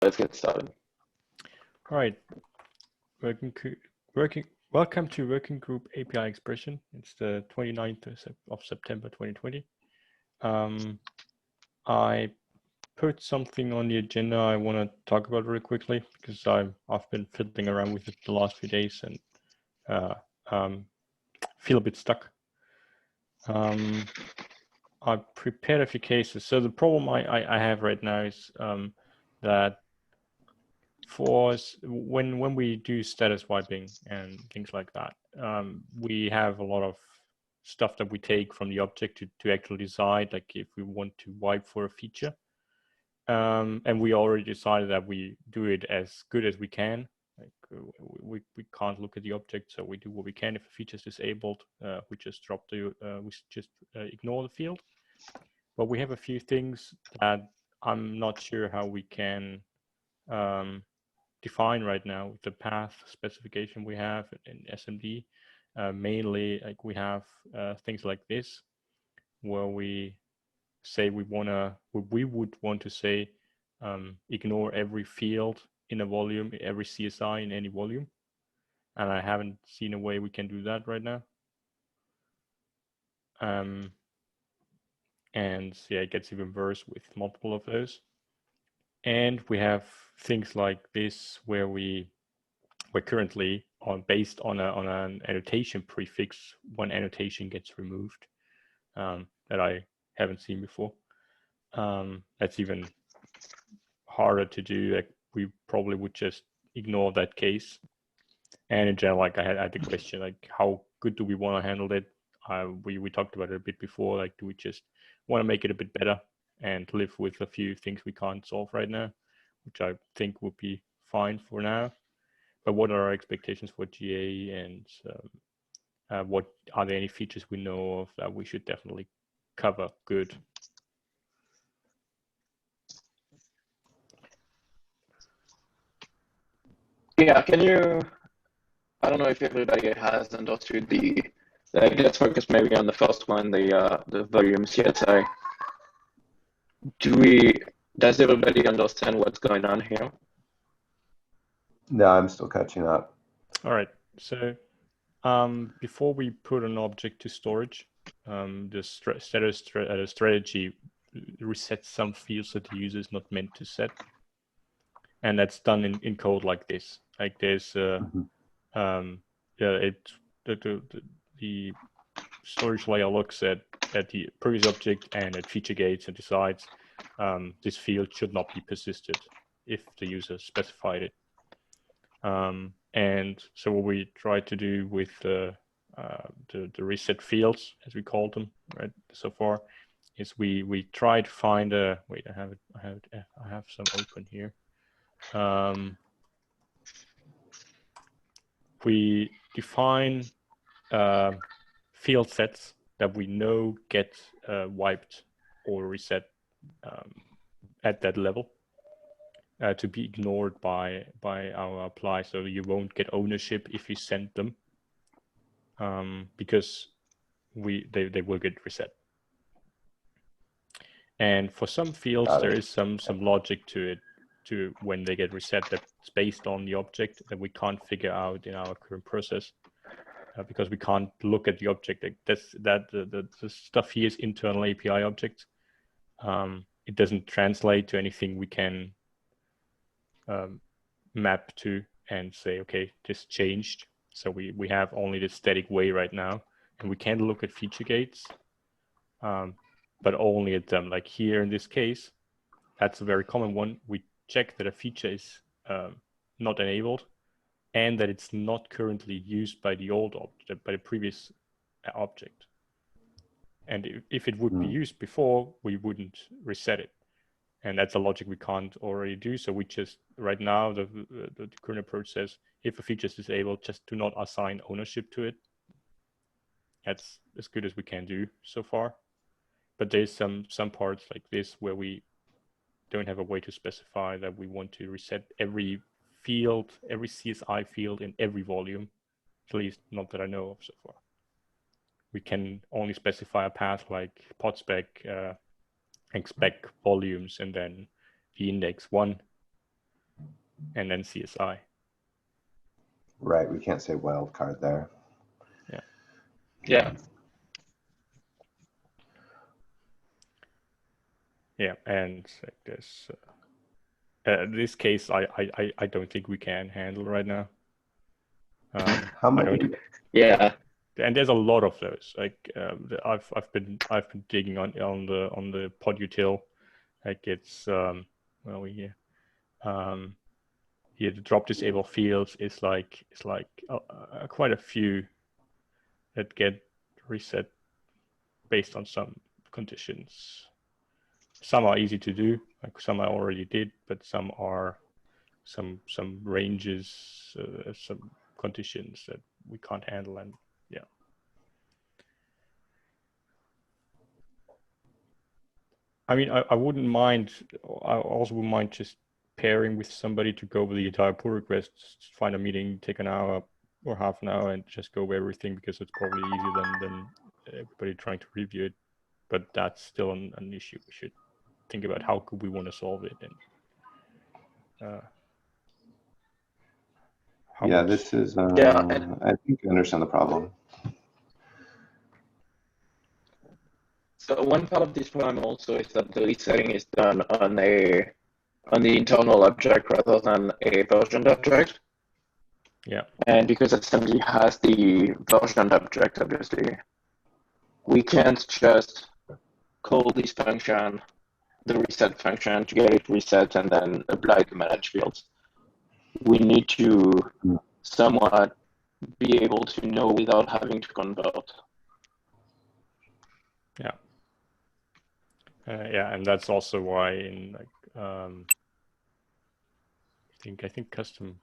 let's get started. All right, welcome to Working Group API Expression. It's the 29th of September 2020. I put something on the agenda I want to talk about really quickly because I've been fiddling around with it the last few days and feel a bit stuck. I prepared a few cases. So the problem I have right now is that for us, when we do status wiping and things like that, we have a lot of stuff that we take from the object to actually decide, like if we want to wipe for a feature. And we already decided that we do it as good as we can. Like we can't look at the object, so we do what we can. If a feature is disabled, we just ignore the field. But we have a few things that I'm not sure how we can define right now with the path specification we have in SMD. Mainly, like we have things like this, where we say we would want to say ignore every field in a volume, every CSI in any volume, and I haven't seen a way we can do that right now. And yeah, it gets even worse with multiple of those. And we have things like this where we're currently based on an annotation prefix. One annotation gets removed that I haven't seen before. That's even harder to do. Like we probably would just ignore that case. And in general, like I had the question, like how good do we want to handle it? We talked about it a bit before. Like, do we just want to make it a bit better and live with a few things we can't solve right now, which I think would be fine for now. But what are our expectations for GA, and what are there any features we know of that we should definitely cover good? Yeah, can you, I don't know if everybody has understood let's focus maybe on the first one, the volume CSI. Does everybody understand what's going on here? No, I'm still catching up. All right, so before we put an object to storage, the strategy resets some fields that the user is not meant to set. And that's done in code like this. Like there's the storage layer looks at the previous object and at feature gates and decides this field should not be persisted if the user specified it. And so what we try to do with the reset fields, as we call them, right, so far, is we try to find a wait. I have some open here. We define field sets that we know get wiped or reset at that level to be ignored by our apply, so you won't get ownership if you send them because they will get reset. And for some fields, there is some logic to it, to when they get reset, that's based on the object that we can't figure out in our current process because we can't look at the object. The stuff here is internal API objects. It doesn't translate to anything we can map to and say, okay, this changed. So we have only the static way right now, and we can look at feature gates, but only at them. Like here in this case, that's a very common one. We check that a feature is not enabled and that it's not currently used by the old object, by the previous object. And if it would be used before, we wouldn't reset it. And that's a logic we can't already do. So we just, right now, the current approach says, if a feature is disabled, just do not assign ownership to it. That's as good as we can do so far. But there's some parts like this where we don't have a way to specify that we want to reset every field, every CSI field in every volume, at least not that I know of so far. We can only specify a path like podspec, expect volumes, and then the index 1. and then CSI. Right, we can't say wildcard there. Yeah. Yeah, and like this case, I don't think we can handle right now. How many? Yeah. And there's a lot of those. Like I've been digging on the podutil. Like it's well here here the drop disable fields is like quite a few that get reset based on some conditions. Some are easy to do, like some I already did, but some are some ranges, some conditions that we can't handle, and yeah. I mean, I wouldn't mind. I also wouldn't mind just pairing with somebody to go over the entire pull request, find a meeting, take an hour or half an hour, and just go over everything, because it's probably easier than everybody trying to review it. But that's still an issue. We should think about how could we want to solve it, and how Yeah, much. this is. Yeah. I think I understand the problem. So one part of this problem also is that the resetting is done on the internal object rather than a versioned object. Yeah. And because assembly has the versioned object, obviously, we can't just call this function, the reset function, to get it reset and then apply the manage fields. We need to somewhat be able to know without having to convert. Yeah. Yeah, and that's also why in like I think custom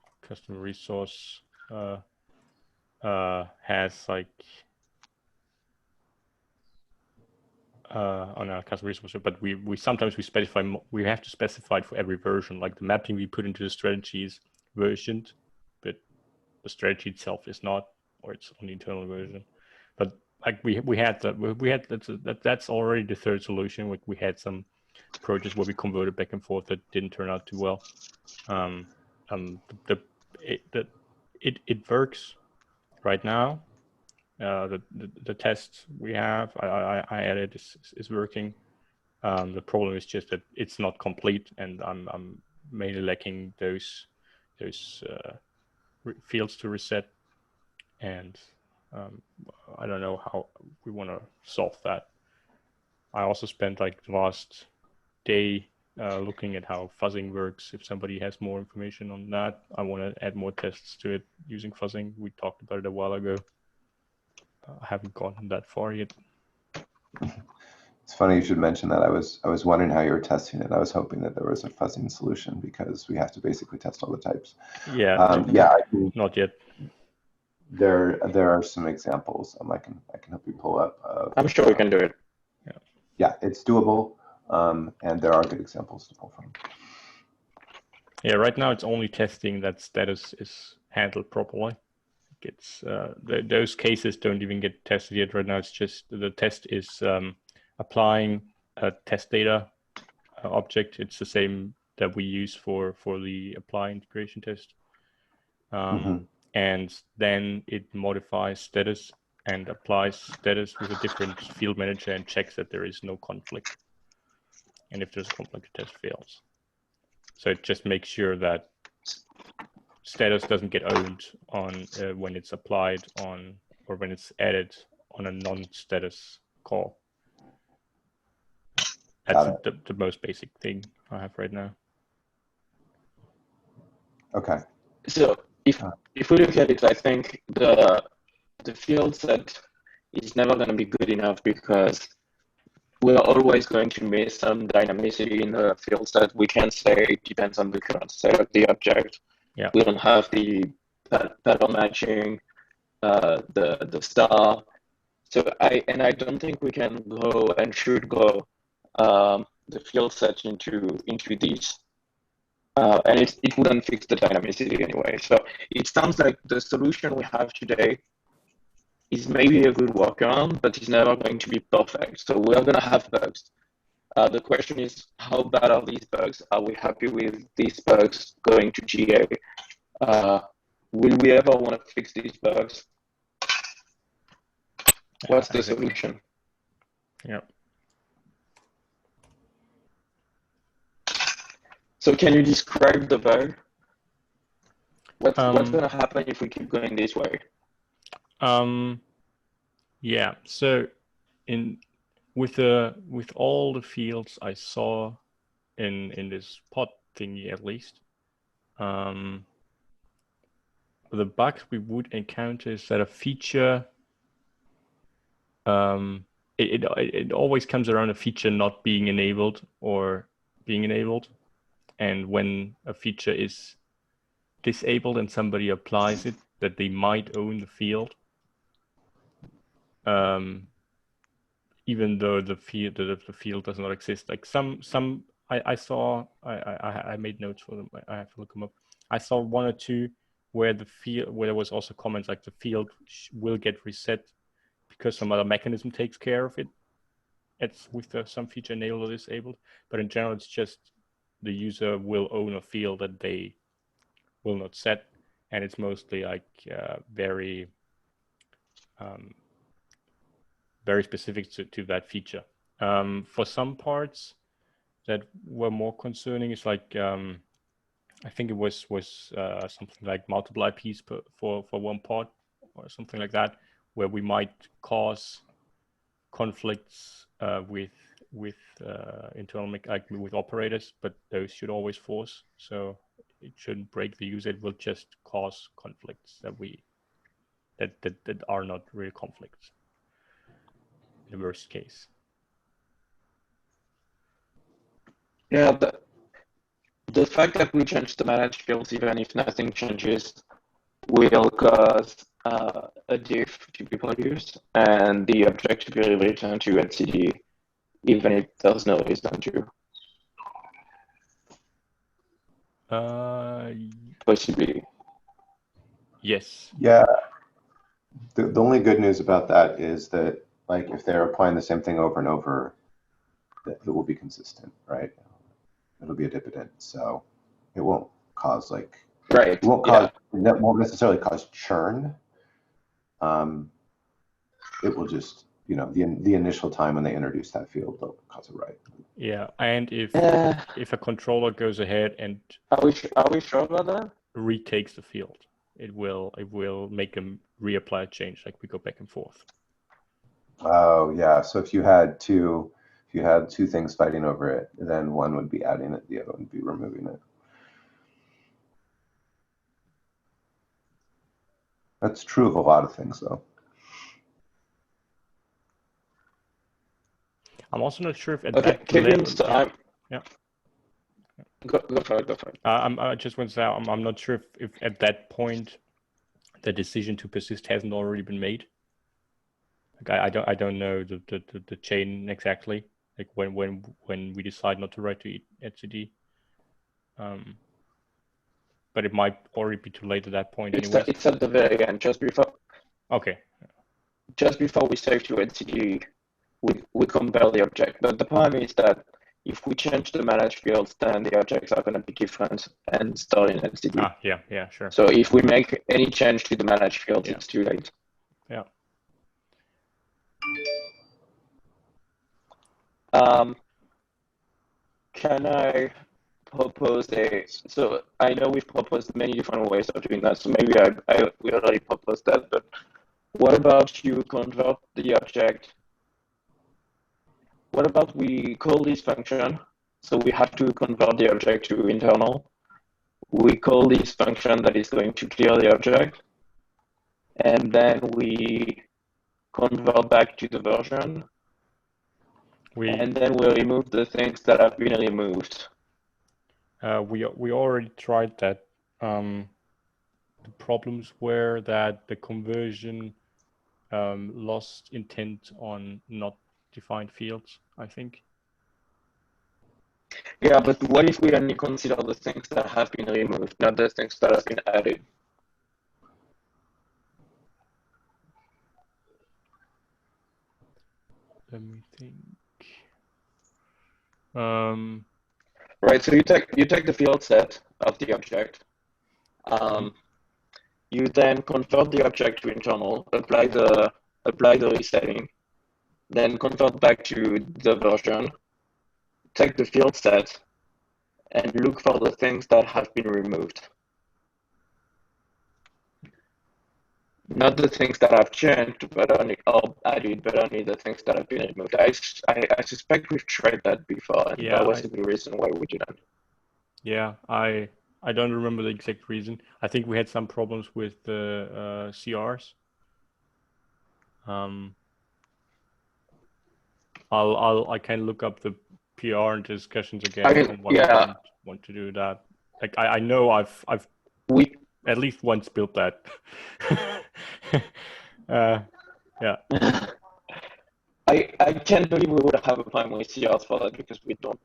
resource has like on our custom resource, but we sometimes specify, we have to specify it for every version. Like the mapping we put into the strategy is versioned, but the strategy itself is not, or it's on the internal version. But like that's already the third solution. We had some projects where we converted back and forth that didn't turn out too well. It works right now. The test we have, I added is working. The problem is just that it's not complete, and I'm mainly lacking those fields to reset, and I don't know how we want to solve that. I also spent like the last day looking at how fuzzing works. If somebody has more information on that, I want to add more tests to it using fuzzing. We talked about it a while ago. I haven't gotten that far yet. It's funny you should mention that. I was wondering how you were testing it. I was hoping that there was a fuzzing solution, because we have to basically test all the types. Yeah. Yeah, not yet. There are some examples. I can help you pull up. I'm sure we can do it. Yeah, it's doable, and there are good examples to pull from. Yeah, right now it's only testing that status is handled properly. It's those cases don't even get tested yet. Right now, it's just the test is applying a test data object. It's the same that we use for the apply integration test, and then it modifies status and applies status with a different field manager and checks that there is no conflict. And if there's a conflict, the test fails. So it just makes sure that status doesn't get owned on when it's applied on, or when it's added on a non-status call. That's the most basic thing I have right now. Okay. So if we look at it, I think the field set is never going to be good enough, because we're always going to miss some dynamicity in the field set. We can't say it depends on the current state of the object. Yeah. We don't have the pattern matching, the star. So I don't think we can go and should go the field set into these. And it wouldn't fix the dynamicity anyway. So it sounds like the solution we have today is maybe a good workaround, but it's never going to be perfect. So we're going to have bugs. The question is, how bad are these bugs? Are we happy with these bugs going to GA? Will we ever want to fix these bugs? What's the solution? Yeah. So can you describe the bug? What's going to happen if we keep going this way? Yeah. So with all the fields I saw in this pod thingy, at least, the bugs we would encounter is that a feature, it always comes around a feature not being enabled or being enabled. And when a feature is disabled and somebody applies it, that they might own the field, even though the field does not exist. Like I saw, I made notes for them. I have to look them up. I saw one or two where there was also comments like the field will get reset because some other mechanism takes care of it. It's with some feature enabled or disabled, but in general, it's just the user will own a field that they will not set, and it's mostly like very specific to that feature. For some parts that were more concerning, it's like I think it was something like multiple IPs for one pod or something like that, where we might cause conflicts with internal with operators, but those should always force. So it shouldn't break the user. It will just cause conflicts that are not real conflicts in the worst case. Yeah, the fact that we change the managed fields, even if nothing changes, will cause a diff to be produced and the object to be returned to etcd, even if there's no reason to. Possibly. Yes. Yeah. The only good news about that is that, like, if they're applying the same thing over and over, it will be consistent, right? It'll be a dipendent, so it won't cause right. It won't cause that won't necessarily cause churn. It will just, the initial time when they introduce that field, they'll cause a write. Yeah, and if a controller goes ahead and are we sure about that? Retakes the field, it will make them reapply a change, like we go back and forth. Oh yeah, so if you had two things fighting over it, then one would be adding it, the other one would be removing it. That's true of a lot of things, though. I'm also not sure if at that level. Yeah. Go for it. I just want to say I'm not sure if at that point the decision to persist hasn't already been made. Like I don't know the chain exactly. Like when we decide not to write to etcd. But it might already be too late at that point anyway. It's at the very end, just before. Okay. Just before we save to etcd, we compare the object. But the problem is that if we change the managed fields, then the objects are going to be different and stored in etcd. Yeah, sure. So if we make any change to the managed fields, it's too late. Yeah. Can I propose so I know we've proposed many different ways of doing that, so maybe we already proposed that, but what about you convert the object? What about we call this function, so we have to convert the object to internal. We call this function that is going to clear the object, and then we convert back to the version, and then we remove the things that have been removed. We already tried that. The problems were that the conversion lost intent on not defined fields, I think. Yeah, but what if we only consider the things that have been removed, not the things that have been added? Let me think. Right. So you take the field set of the object. You then convert the object to internal, apply the resetting, then convert back to the version, take the field set, and look for the things that have been removed. Not the things that have changed, but only or added, but only the things that have been removed. I suspect we've tried that before, and that was the reason why we didn't. Yeah, I don't remember the exact reason. I think we had some problems with the CRs. I can look up the PR and discussions again on why we didn't want to do that. Like I know I've at least once built that. Yeah. I can't believe we would have a problem with CRs for that because we don't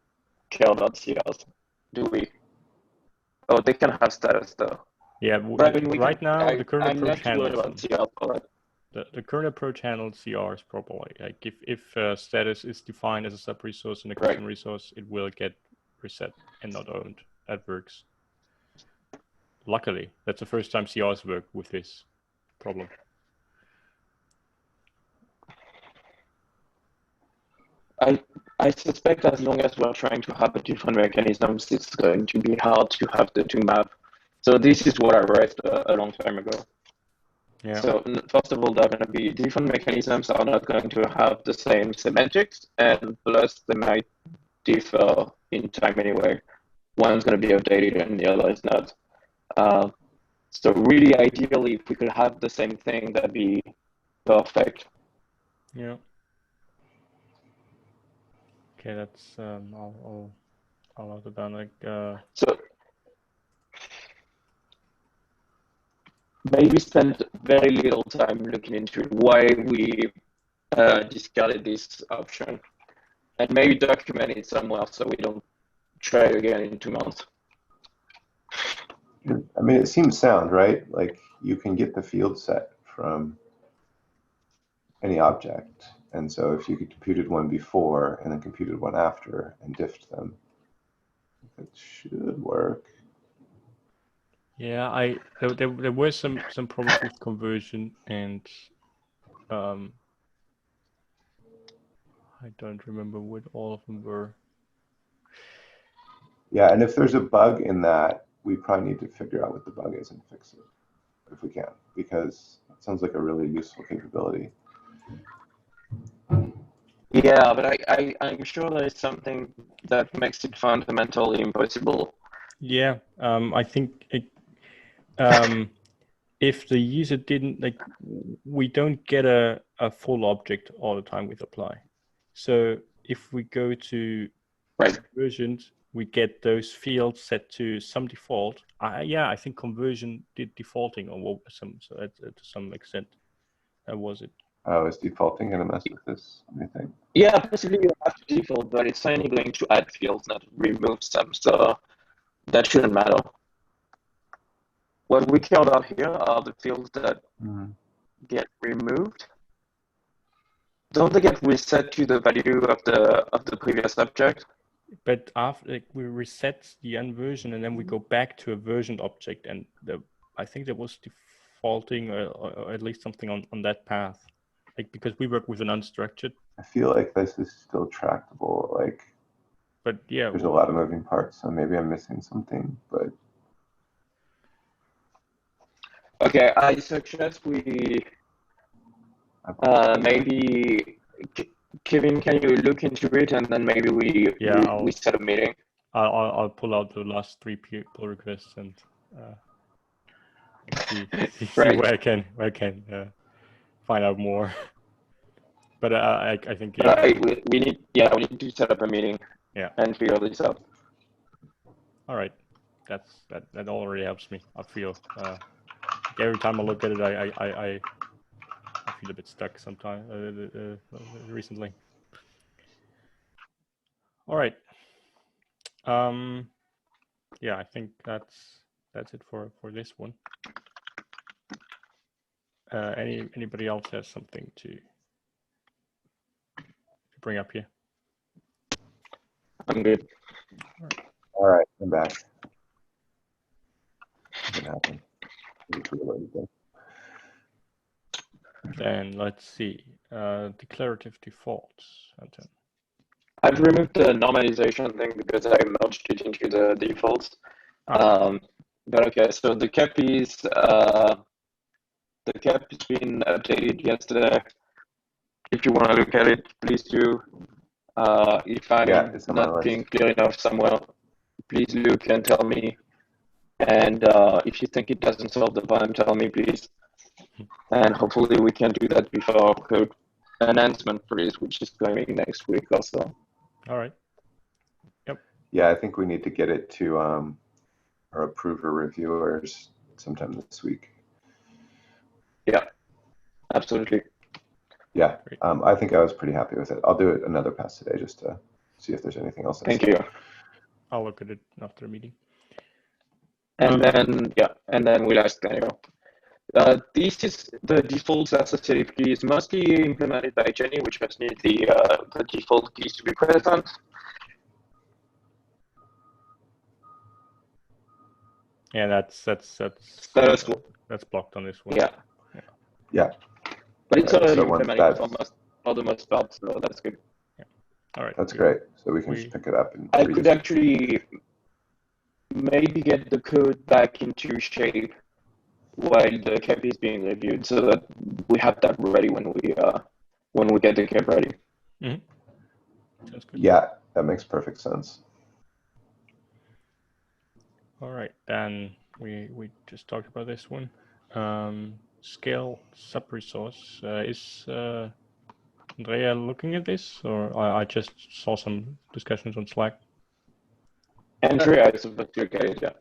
care about CRs, do we? Oh, they can have status though. Yeah, but I mean, right now the current approach handles them. CRs for that. The current approach handles CRs properly. Like if status is defined as a sub resource and a custom resource, it will get reset and not owned. That works. Luckily, that's the first time CRs work with this problem. I suspect as long as we're trying to have a different mechanisms, it's going to be hard to have the two map. So this is what I raised a long time ago. Yeah. So first of all, there are going to be different mechanisms are not going to have the same semantics, and plus they might differ in time anyway. One's going to be updated and the other is not. So really, ideally, if we could have the same thing, that'd be perfect. Yeah. Okay, that's I'll note it down. Like so maybe spend very little time looking into why we discarded this option, and maybe document it somewhere so we don't try it again in 2 months. I mean, it seems sound, right? Like you can get the field set from any object. And so if you computed one before and then computed one after and diffed them, it should work. Yeah, there were some problems with conversion, and I don't remember what all of them were. Yeah, and if there's a bug in that, we probably need to figure out what the bug is and fix it if we can, because it sounds like a really useful capability. Yeah, but I'm sure there's something that makes it fundamentally impossible. Yeah, I think it, if the user didn't, like, we don't get a full object all the time with apply. So if we go to conversions, we get those fields set to some default. Yeah, I think conversion did defaulting or some, so to some extent. Was it? Oh, is defaulting going to mess with this, I think? Yeah, possibly you have to default, but it's only going to add fields, not remove some, so that shouldn't matter. What we care about here are the fields that get removed. Don't they get reset to the value of the previous object? But after we reset the unversion and then we go back to a versioned object, and I think there was defaulting or at least something on that path, like because we work with an unstructured. I feel like this is still tractable, like. But yeah, there's a lot of moving parts, so maybe I'm missing something, but. Okay, I suggest we maybe Kevin, can you look into it and then maybe we set a meeting. I'll pull out the last 3 pull requests and see where I can find out more. But I think we need to set up a meeting. Yeah. And figure this out. All right, that already helps me. I feel every time I look at it, I feel a bit stuck sometimes recently. All right. Yeah, I think that's it for this one. Anybody else has something to bring up here? I'm good. All right, I'm back. What happened? Then let's see. Declarative defaults, Anton. I've removed the normalization thing because I merged it into the defaults. Okay. But okay, so the cap has been updated yesterday. If you want to look at it, please do. If I'm it's on my not being list. clear enough somewhere, please look and tell me. And if you think it doesn't solve the problem, tell me, please. And hopefully we can do that before code announcement freeze, which is coming next week also. All right. Yep. Yeah, I think we need to get it to our approver reviewers sometime this week. Yeah, absolutely. Yeah, I think I was pretty happy with it. I'll do it another pass today just to see if there's anything else. Thank you. I'll look at it after the meeting. And then we'll ask Daniel. This is the default associative key is mostly implemented by Jenny, which just needs the default keys to be present. Yeah, that's blocked on this one. Yeah. But it's already so implemented for the most part, so that's good. Yeah. All right. That's great. So we can just pick it up. And I could actually maybe get the code back into shape while the cap is being reviewed, so that we have that ready when we get the cap ready. Mm-hmm. Sounds good. Yeah, that makes perfect sense. All right, then we just talked about this one. Scale sub-resource. Is Andrea looking at this, or I just saw some discussions on Slack? Andrea is supposed to get it, yeah.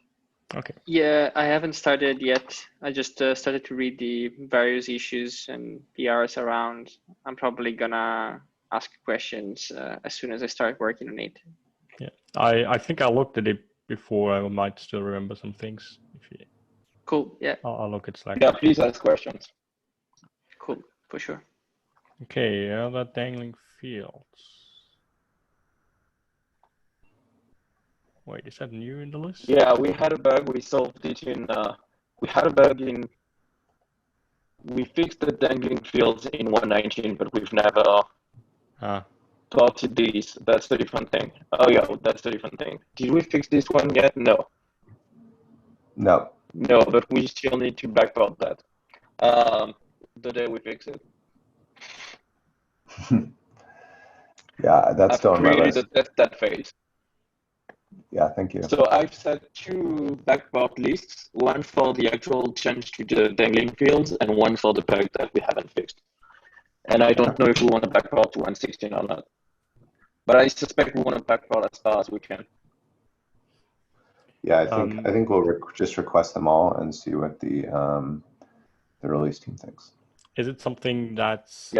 Okay. Yeah, I haven't started yet. I just started to read the various issues and PRs around. I'm probably gonna ask questions as soon as I start working on it. Yeah, I think I looked at it before. I might still remember some things. Cool. Yeah. I'll look at Slack. Yeah, please ask questions. Cool, for sure. Okay, other dangling fields. Wait, is that new in the list? Yeah, we had a bug. We solved it in. We had a bug in. We fixed the dangling fields in 1.19, but we've never ported these. That's the different thing. Oh yeah, that's the different thing. Did we fix this one yet? No. No. No, but we still need to backport that. The day we fix it. Yeah, that's still on my list. I've created a test phase. Yeah, thank you. So I've set 2 backport lists, one for the actual change to the dangling fields and one for the bug that we haven't fixed. And I don't know if we want to backport to 1.16 or not. But I suspect we want to backport as far as we can. Yeah, I think we'll just request them all and see what the release team thinks. Is it something that's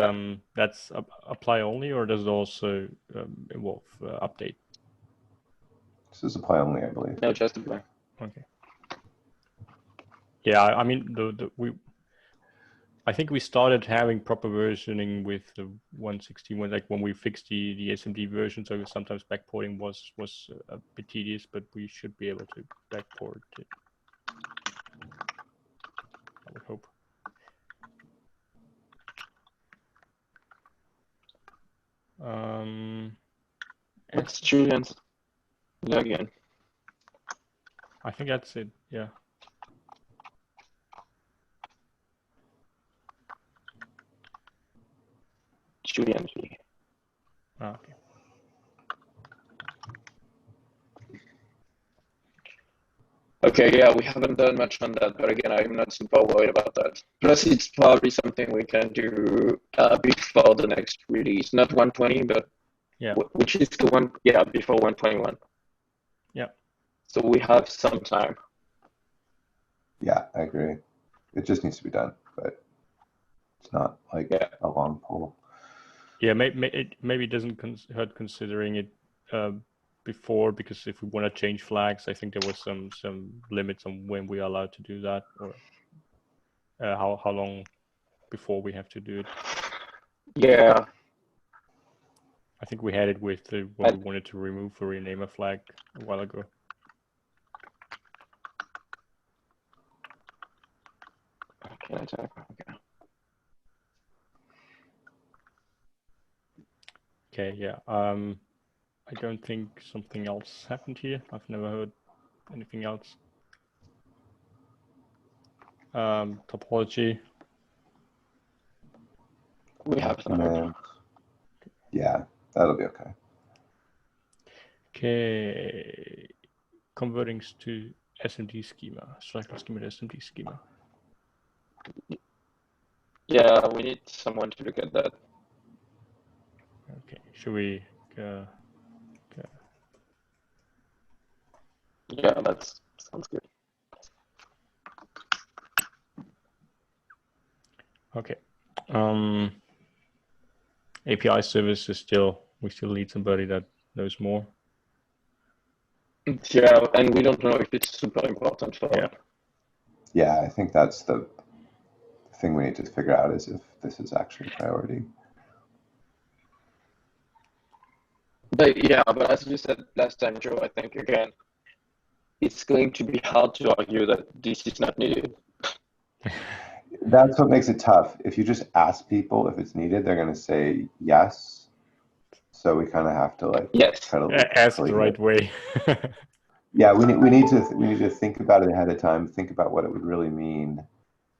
apply only, or does it also involve update? This is apply only, I believe. No, just apply. Okay. Yeah, I mean I think we started having proper versioning with the 1.16 like when we fixed the SMD version. So sometimes backporting was a bit tedious, but we should be able to backport it. I would hope. What's Julian's login? I think that's it. Yeah. Julian G. Okay. Okay, yeah, we haven't done much on that, but again, I'm not super worried about that. Plus, it's probably something we can do before the next release, not 120, but yeah, which is the one, yeah, before 121. Yeah. So we have some time. Yeah, I agree. It just needs to be done, but it's not like a long pull. Yeah, maybe it doesn't hurt considering it before, because if we want to change flags, I think there was some limits on when we are allowed to do that, or how long before we have to do it. Yeah. I think we had it with what we wanted to remove or rename a flag a while ago. Can I type? Okay. Okay, yeah. I don't think something else happened here. I've never heard anything else. Topology. We have that. Document. Yeah, that'll be okay. Okay. Converting to SMD schema. Cycle schema to SMD schema. Yeah, we need someone to look at that. Okay. Should we? Yeah, that sounds good. Okay. API service is we still need somebody that knows more. Yeah, and we don't know if it's super important for. Yeah. Yeah, I think that's the thing we need to figure out is if this is actually a priority. But yeah, but as you said last time, Joe, I think again, it's going to be hard to argue that this is not needed. That's what makes it tough. If you just ask people if it's needed, they're going to say yes. So we kind of have to like yes, ask the right way. Yeah, we need to think about it ahead of time. Think about what it would really mean.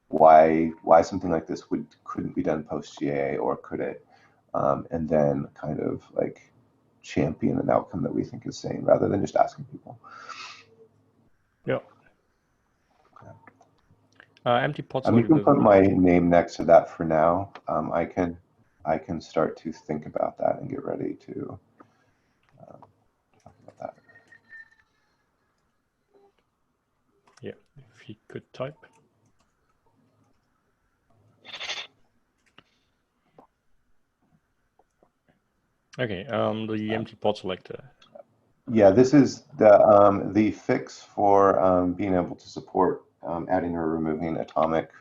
Why something like this couldn't be done post GA, or could it? And then kind of like champion an outcome that we think is sane, rather than just asking people. Yeah. Empty pots. You can put my name next to that for now. I can start to think about that and get ready to talk about that. Yeah, if he could type. Okay, the empty pot selector. Yeah, this is the fix for being able to support adding or removing atomic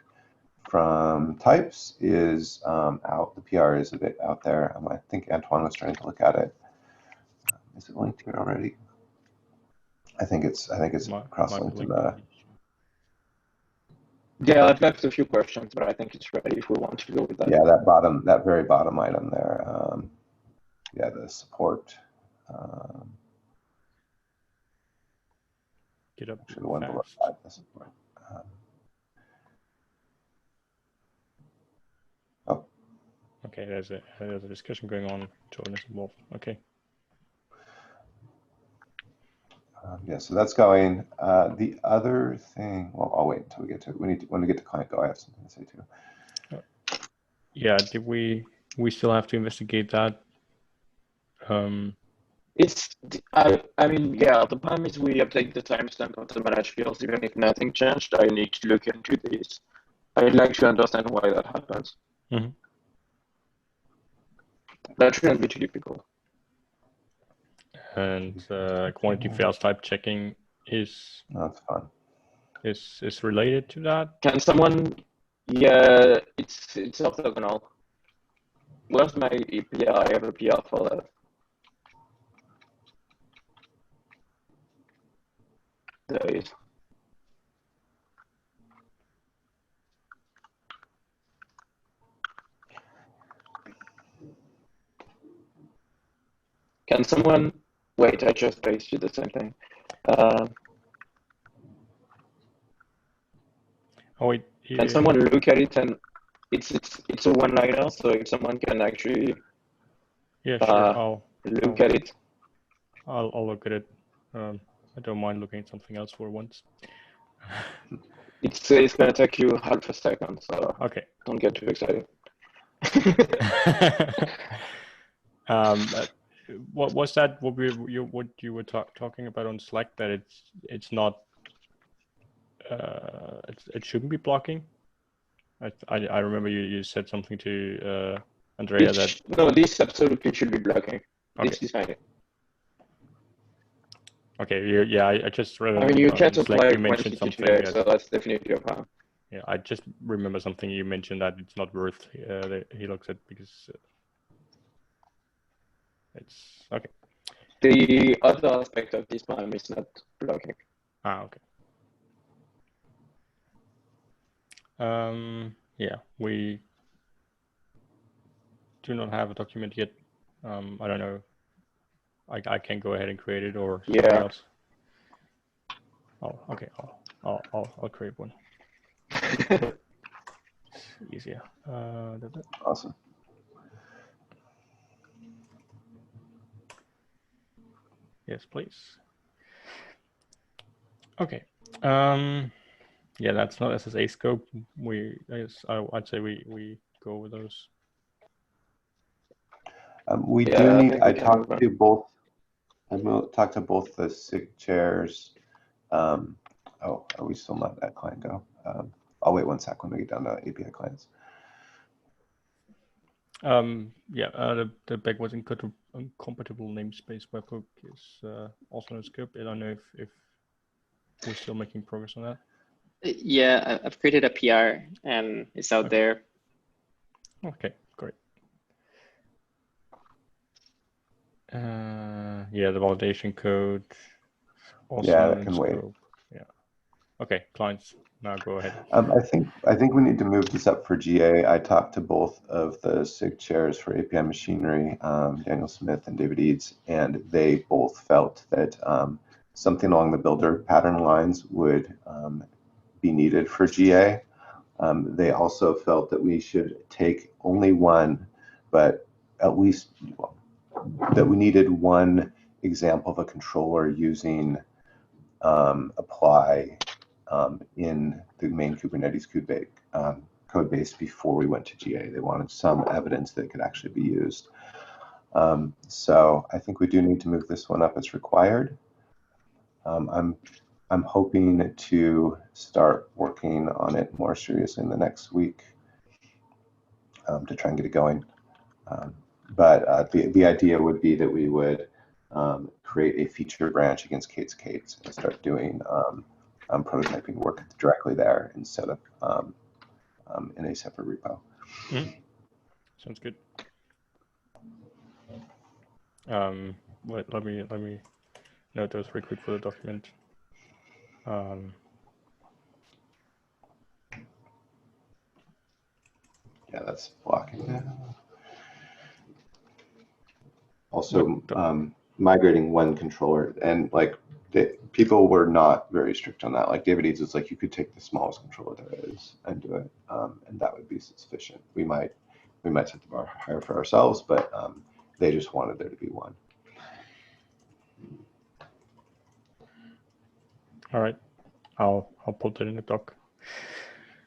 from types is out. The PR is a bit out there. I think Antoine was trying to look at it. Is it linked here already? I think it's cross-linked in the. Yeah, I've left a few questions, but I think it's ready if we want to go with that. Yeah, that very bottom item there. Yeah, the support. Get up. Actually, the one below that, the support. Oh. Okay, there's a discussion going on. Jordan is involved. Okay. Yeah, so that's going. The other thing, well, I'll wait until we get to it. When we get to client go, I have something to say too. Yeah, did we still have to investigate that? I mean, yeah, the problem is we update the timestamp of the managed fields even if nothing changed. I need to look into this. I'd like to understand why that happens. Mm-hmm. That shouldn't be too difficult. And quantity fails type checking is That's fun. Is related to that. Can someone? Yeah, it's orthogonal. Where's my PR? I have a PR for that. There is. Can someone wait? I just pasted the same thing. Oh wait. Yeah. Can someone look at it? And it's a one-liner, so if someone can actually yeah, sure. look at it. I'll look at it. I don't mind looking at something else for once. It's going to take you half a second, so okay. Don't get too excited. What was that? What you were talking about on Slack, that it's not it shouldn't be blocking. I remember you said something to Andrea no, this absolutely should be blocking. Okay. This is fine. Okay, yeah, I just remember. I mean, you can't apply you mentioned something today, so that's definitely a problem. Yeah, I just remember something you mentioned that it's not worth that he looks at because. It's okay. The other aspect of this PAM is not blocking. Okay. Yeah, we do not have a document yet. I don't know. I can go ahead and create it, or somebody else. Oh, okay. I'll create one. It's easier. Awesome. Yes, please. Okay. Yeah, that's not SSA scope. I'd say we go with those. We Yeah, do I need. think we I can talked move to both. I talked to both the SIG chairs. Oh, are we still not at client go? I'll wait 1 sec when we get down to API clients. Yeah, the backwards incompatible namespace webhook is also in scope. I don't know if we're still making progress on that. Yeah, I've created a PR and it's out there. Okay, great. Yeah, the validation code also that can wait. Yeah. Okay, clients, now go ahead. I think we need to move this up for GA. I talked to both of the SIG chairs for API Machinery, Daniel Smith and David Eads, and they both felt that something along the builder pattern lines would be needed for GA. They also felt that we should take only one, but at least that we needed one example of a controller using apply in the main Kubernetes code base before we went to GA. They wanted some evidence that it could actually be used. So I think we do need to move this one up as required. I'm hoping to start working on it more seriously in the next week to try and get it going. But the idea would be that we would create a feature branch against Kate's and start doing prototyping work directly there instead of in a separate repo. Sounds good. Let me note those real quick for the document. Yeah, that's blocking now. Also, migrating one controller, and like people were not very strict on that. Like David Eads was like, you could take the smallest controller there is and do it, and that would be sufficient. We might set the bar higher for ourselves, but they just wanted there to be one. All right, I'll put it in the doc.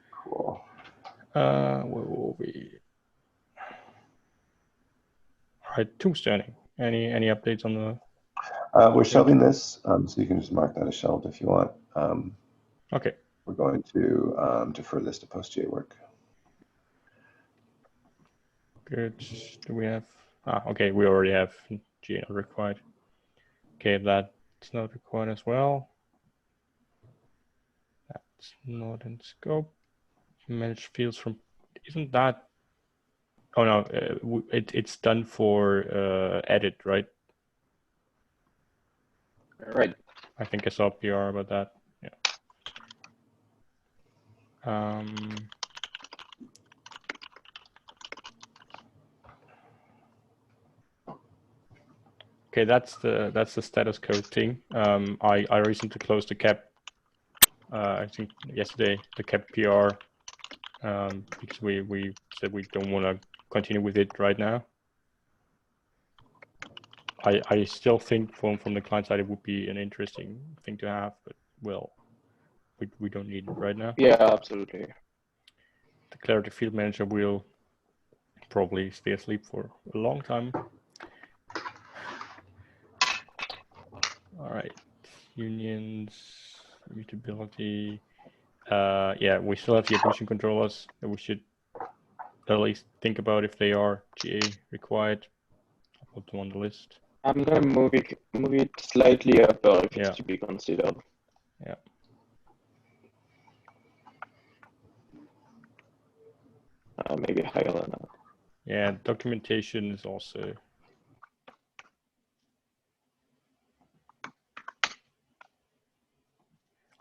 Cool. Where will we? All right, tombstoning. Any updates on the? We're shelving this, so you can just mark that as shelved if you want. Okay. We're going to defer this to PostGame Work. Good. Do we have? Okay, we already have GA required. Okay, that's not required as well. That's not in scope. Manage fields from. Isn't that? Oh no, it's done for edit, right? Right. I think I saw a PR about that. Yeah. Okay, that's the status code thing. I recently closed the cap. I think yesterday the cap PR because we said we don't want to continue with it right now. I still think from the client side it would be an interesting thing to have, but well, we don't need it right now. Yeah, absolutely. The Clarity Field Manager will probably stay asleep for a long time. All right, unions, mutability. Yeah, we still have the admission controllers that we should at least think about if they are GA required. I'll put them on the list. I'm gonna move it slightly up if it's to be considered. Yeah. Maybe higher than that. Yeah, documentation is also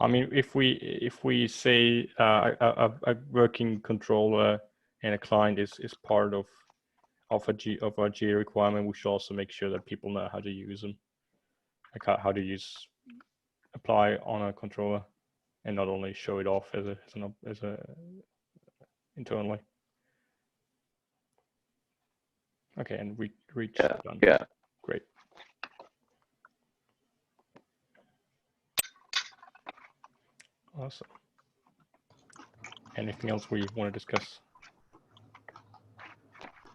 I mean, if we say a working controller and a client is part of our GA requirement, we should also make sure that people know how to use them, like how to apply on a controller, and not only show it off as a internally. Okay, and reach done. Yeah. Great. Awesome. Anything else we want to discuss?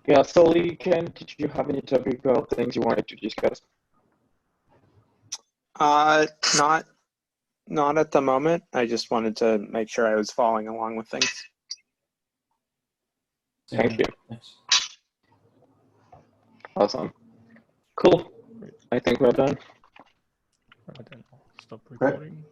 Yeah, Sully, Ken, did you have any topic about things you wanted to discuss? Not at the moment. I just wanted to make sure I was following along with things. Thank you. Thanks. Awesome. Cool. Great. I think we're done. Right, then I'll stop Great. recording.